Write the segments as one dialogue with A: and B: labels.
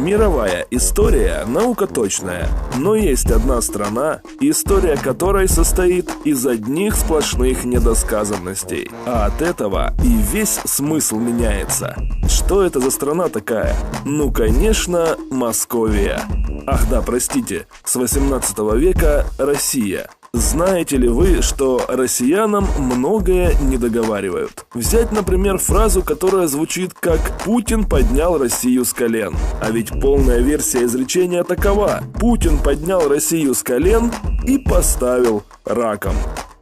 A: Мировая история – наука точная, но есть одна страна, история которой состоит из одних сплошных недосказанностей. А от этого и весь смысл меняется. Что это за страна такая? Ну, конечно, Московия. Ах да, простите, с 18 века Россия. Знаете ли вы, что россиянам многое не договаривают? Взять, например, фразу, которая звучит как «Путин поднял Россию с колен». А ведь полная версия изречения такова: Путин поднял Россию с колен и поставил раком.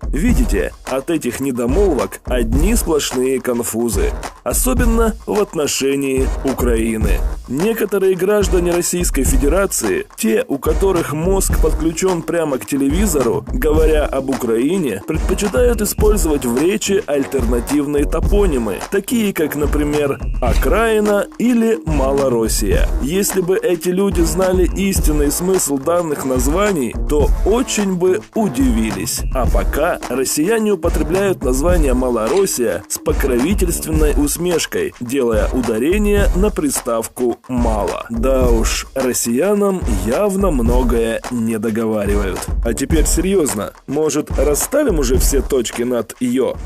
A: Видите, от этих недомолвок одни сплошные конфузы. Особенно в отношении Украины. Некоторые граждане Российской Федерации, те, у которых мозг подключен прямо к телевизору, говоря об Украине, предпочитают использовать в речи альтернативные топонимы, такие как, например, «окраина» или «Малороссия». Если бы эти люди знали истинный смысл данных названий, то очень бы удивились. А пока россияне употребляют название «Малороссия» с покровительственной усмешкой, делая ударение на приставку «мало». Да уж, россиянам явно многое не договаривают. А теперь серьезно, может, расставим уже все точки над «ё»?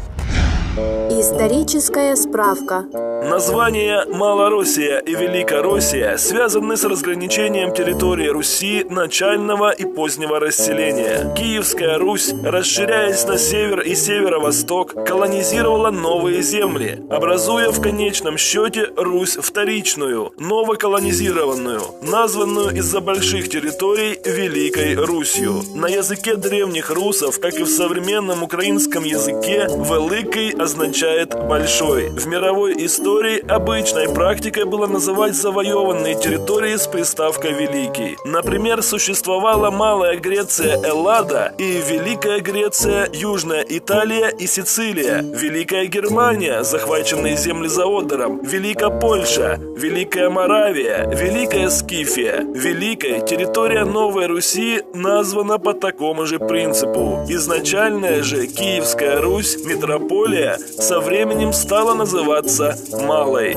B: Историческая справка.
A: Названия Малороссия и Великороссия связаны с разграничением территории Руси начального и позднего расселения. Киевская Русь, расширяясь на север и северо-восток, колонизировала новые земли, образуя в конечном счете Русь вторичную, новоколонизированную, названную из-за больших территорий Великой Русью. На языке древних русов, как и в современном украинском языке, «великий» означает «большой». В мировой истории обычной практикой было называть завоеванные территории с приставкой «великий». Например, существовала Малая Греция Эллада и Великая Греция, Южная Италия и Сицилия, Великая Германия, захваченные земли за Одером, Великая Польша, Великая Моравия, Великая Скифия. Великой территория Новой Руси названа по такому же принципу. Изначальная же Киевская Русь, метрополия, со временем стала называться Малой.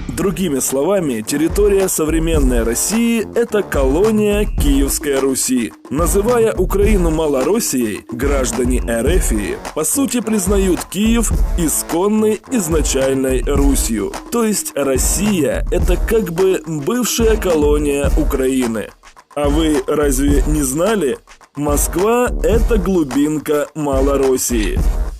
A: Другими словами, территория современной России – это колония Киевской Руси. Называя Украину Малороссией, граждане Эрефии по сути признают Киев исконной изначальной Русью. То есть Россия – это как бы бывшая колония Украины. А вы разве не знали? Москва – это глубинка Малороссии.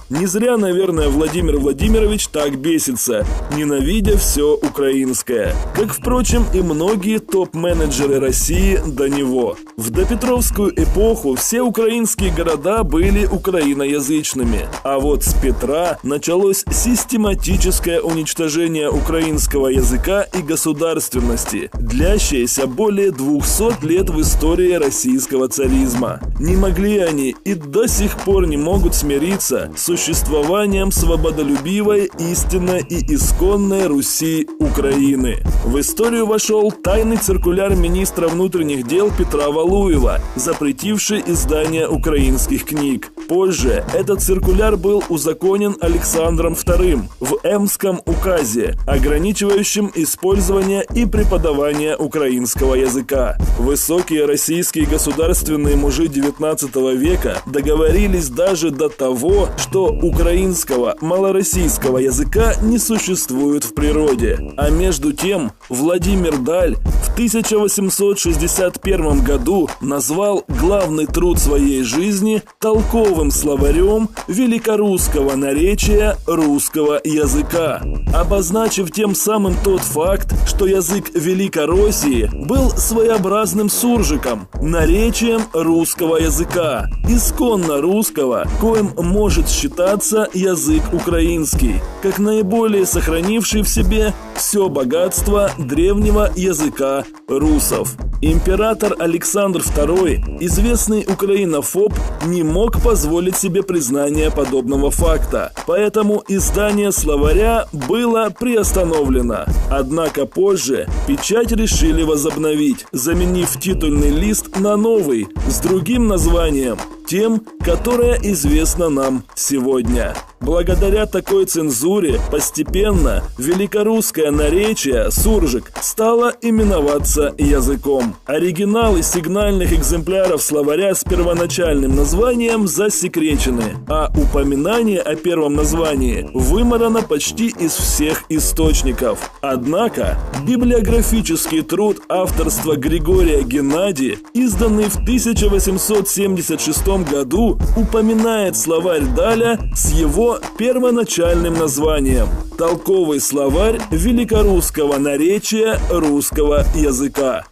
A: Не зря, наверное, Владимир Владимирович так бесится, ненавидя все украинское. Как, впрочем, и многие топ-менеджеры России до него. В допетровскую эпоху все украинские города были украиноязычными. А вот с Петра началось систематическое уничтожение украинского языка и государственности, длящееся более 200 лет в истории российского царизма. Не могли они и до сих пор не могут смириться с существованием свободолюбивой, истинной и исконной Руси Украины. В историю вошел тайный циркуляр министра внутренних дел Петра Валуева, запретивший издание украинских книг. Позже этот циркуляр был узаконен Александром II в Эмском указе, ограничивающем использование и преподавание украинского языка. Высокие российские государственные мужи XIX века договорились даже до того, что украинского, малороссийского языка не существует в природе. А между тем Владимир Даль в 1861 году назвал главный труд своей жизни толковым словарем великорусского наречия русского языка, обозначив тем самым тот факт, что язык Великороссии был своеобразным суржиком, наречием русского языка, исконно русского, коим может считаться язык украинский, как наиболее сохранивший в себе все богатство древнего языка русов. Император Александр II, известный украинофоб, не мог позволить себе признание подобного факта, поэтому издание словаря было приостановлено. Однако позже печать решили возобновить, заменив титульный лист на новый, с другим названием тем, которая известна нам сегодня. Благодаря такой цензуре постепенно великорусское наречие суржик стало именоваться языком. Оригиналы сигнальных экземпляров словаря с первоначальным названием засекречены, а упоминание о первом названии вымарано почти из всех источников. Однако библиографический труд авторства Григория Геннади, изданный в 1876 году, упоминает словарь Даля с его первоначальным названием «Толковый словарь великорусского наречия русского языка».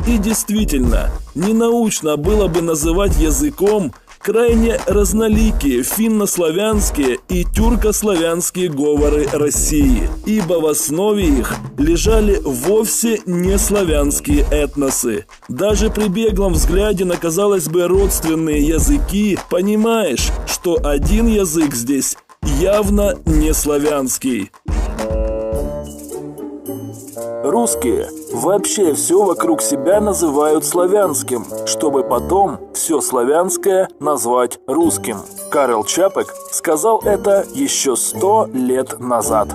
A: И действительно, ненаучно было бы называть языком крайне разноликие финно-славянские и тюрко-славянские говоры России, ибо в основе их лежали вовсе не славянские этносы. Даже при беглом взгляде на, казалось бы, родственные языки понимаешь, что один язык здесь явно не славянский. Русские вообще все вокруг себя называют славянским, чтобы потом все славянское назвать русским. Карл Чапек сказал это еще 100 лет назад.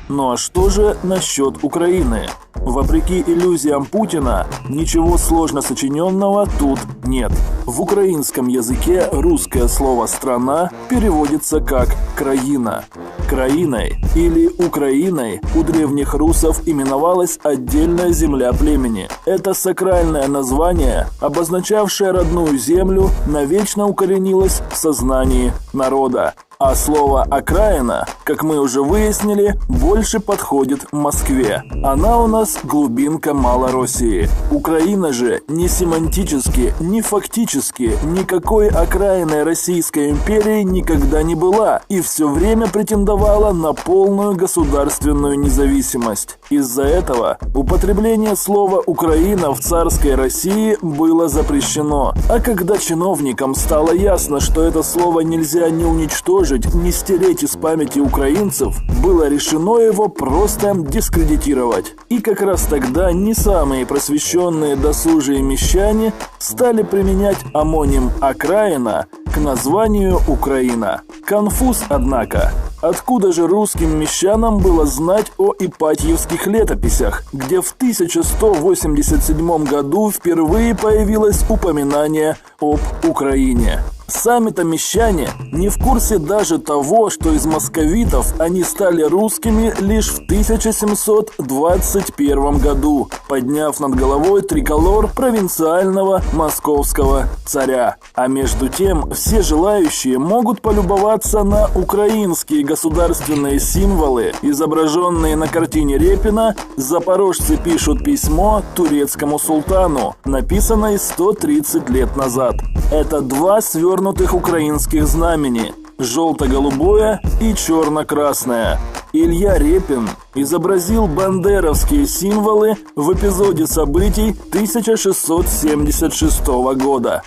A: Ну а что же насчет Украины? Вопреки иллюзиям Путина, ничего сложно сочиненного тут нет. В украинском языке русское слово «страна» переводится как «краина». Краиной или Украиной у древних русов именовалась отдельная земля племени. Это сакральное название, обозначавшее родную землю, навечно укоренилось в сознании народа. А слово «окраина», как мы уже выяснили, больше подходит Москве. Она у нас глубинка Малороссии. Украина же ни семантически, ни фактически никакой окраиной Российской империи никогда не была и все время претендовала на полную государственную независимость. Из-за этого употребление слова «Украина» в царской России было запрещено. А когда чиновникам стало ясно, что это слово нельзя ни уничтожить, не стереть из памяти украинцев, было решено его просто дискредитировать. И как раз тогда не самые просвещенные досужие мещане стали применять омоним «окраина» к названию «Украина». Конфуз, однако. Откуда же русским мещанам было знать о ипатьевских летописях, где в 1187 году впервые появилось упоминание об Украине? Сами-то мещане не в курсе даже того, что из московитов они стали русскими лишь в 1721 году, подняв над головой триколор провинциального московского царя. А между тем все желающие могут полюбоваться на украинские государственные символы, изображенные на картине Репина «Запорожцы пишут письмо турецкому султану», написанной 130 лет назад. Это два свернутых украинских знамени – желто-голубое и черно-красное. Илья Репин изобразил бандеровские символы в эпизоде событий 1676 года.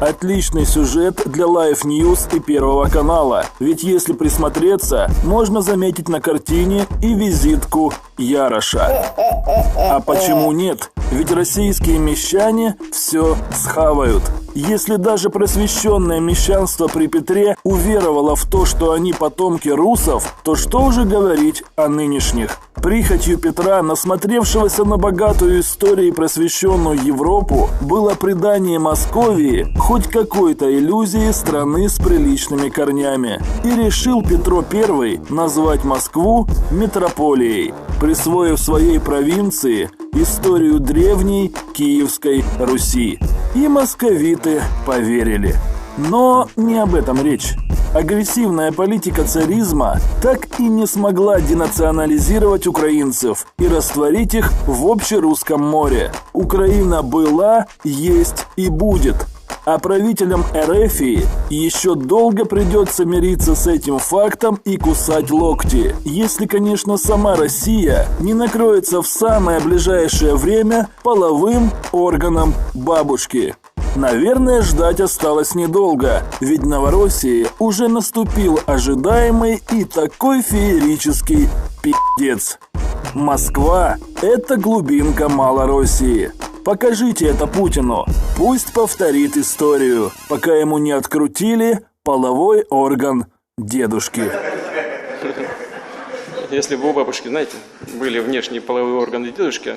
A: Отличный сюжет для Life News и Первого канала, ведь если присмотреться, можно заметить на картине и визитку Яроша. А почему нет? Ведь российские мещане все схавают. Если даже просвещенное мещанство при Петре уверовало в то, что они потомки русов, то что уже говорить о нынешних? Прихотью Петра, насмотревшегося на богатую историю и просвещенную Европу, было придание Московии хоть какой-то иллюзии страны с приличными корнями. И решил Петро I назвать Москву метрополией, присвоив своей провинции историю древней Киевской Руси. И московиты поверили. Но не об этом речь. Агрессивная политика царизма так и не смогла денационализировать украинцев и растворить их в общерусском море. Украина была, есть и будет. А правителям РФ еще долго придется мириться с этим фактом и кусать локти, если, конечно, сама Россия не накроется в самое ближайшее время половым органом бабушки. Наверное, ждать осталось недолго, ведь в Новороссии уже наступил ожидаемый и такой феерический пиздец. Москва – это глубинка Малороссии. Покажите это Путину. Пусть повторит историю, пока ему не открутили половой орган дедушки.
B: Если бы у бабушки, знаете, были внешние половые органы дедушки,